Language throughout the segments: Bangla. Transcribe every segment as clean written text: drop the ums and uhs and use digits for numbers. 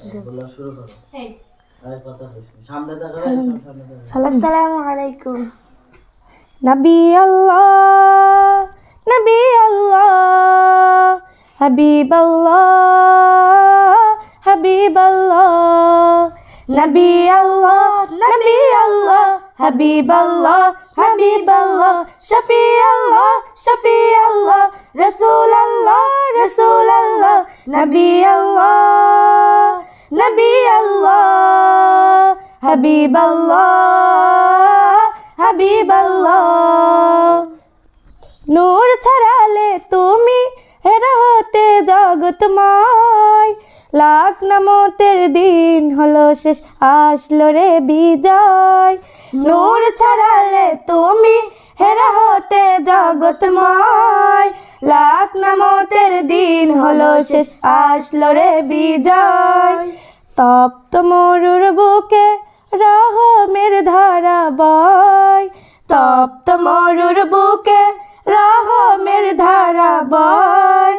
বলা শুরু করো। আর কথা বলছি সামনে তাকাও সামনে তাকাও। আসসালামু আলাইকুম। নবী আল্লাহ নবী আল্লাহ হাবিব আল্লাহ হাবিব আল্লাহ নবী আল্লাহ নবী আল্লাহ হাবিব আল্লাহ হাবিব আল্লাহ শফি আল্লাহ শফি আল্লাহ রাসূল আল্লাহ রাসূল আল্লাহ নবী আল্লাহ নবী আল্লাহ হাবিব আল্লাহ হাবিব আল্লাহ নূর ছড়ালে তুমি হতে জগৎময় লাখ নামতের দিন হলো শেষ আসলো রে বিজয় নূর ছড়ালে তুমি হতে জগৎময় লাখ নামতের দিন হলো শেষ আসলো রে বিজয় তপ্ত মরুর বুকে রহমের ধারা বয় তপ্ত মরুর বুকে রহমের ধারা বয়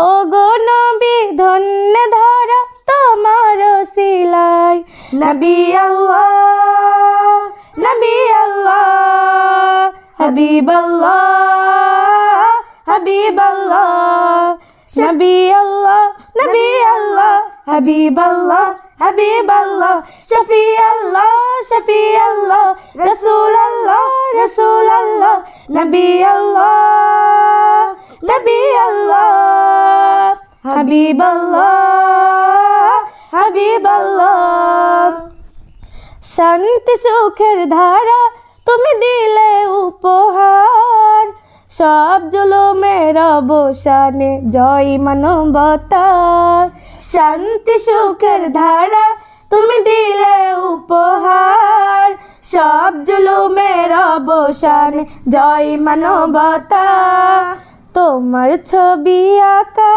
ও গো নবী ধন্য ধারা তোমার সিলাই নবী আল্লাহ নবী আল্লাহ হাবিব আল্লাহ হাবিব আল্লাহ নবী আল্লাহ নবী আল্লাহ হাবিব আল্লাহ হাবিব আল্লাহ শফি আল্লাহ শফি আল্লাহ রাসূল আল্লাহ রাসূল আল্লাহ নবী আল্লাহ নবী আল্লাহ হাবিব আল্লাহ হাবিব আল্লাহ শান্তি সুখের ধারা তুমি দিলে উপহার সব জুলুমের অবসানে জয় মানবতা শান্তি সুখের ধারা তুমি দিলে উপহার সব জুলুমের অবসানে জয় মানবতা তোমার ছবি আঁকা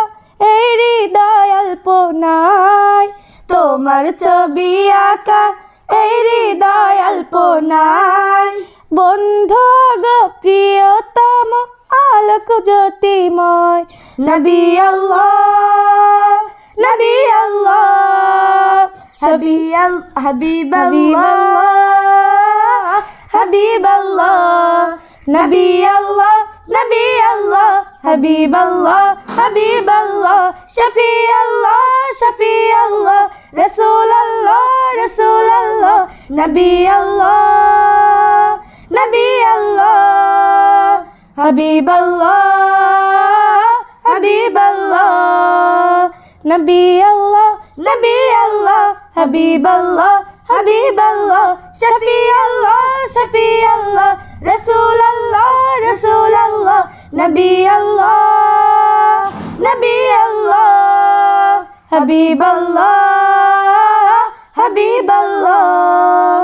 এই হৃদয় অল্পনায় তোমার ছবি আঁকা এই হৃদয় অল্পনায় বন্ধু গো প্রিয়তম আলোক জ্যোতিময় নবী আল্লাহ নবী আল্লাহ হাবিব আল্লাহ হাবিব আল্লাহ নবী আল্লাহ নবী আল্লাহ হাবিব আল্লাহ হাবিব আল্লাহ শফি আল্লাহ শফি আল্লাহ রাসূল আল্লাহ রাসূল আল্লাহ নবী আল্লাহ নবী আল্লাহ হাবিব আল্লাহ হাবিব আল্লাহ নবী আল্লাহ নবী আল্লাহ হাবিব আল্লাহ হাবিব আল্লাহ শফি আল্লাহ শফি আল্লাহ রাসূল আল্লাহ রাসূল আল্লাহ নবী আল্লাহ নবী আল্লাহ হাবিব আল্লাহ হাবিব আল্লাহ।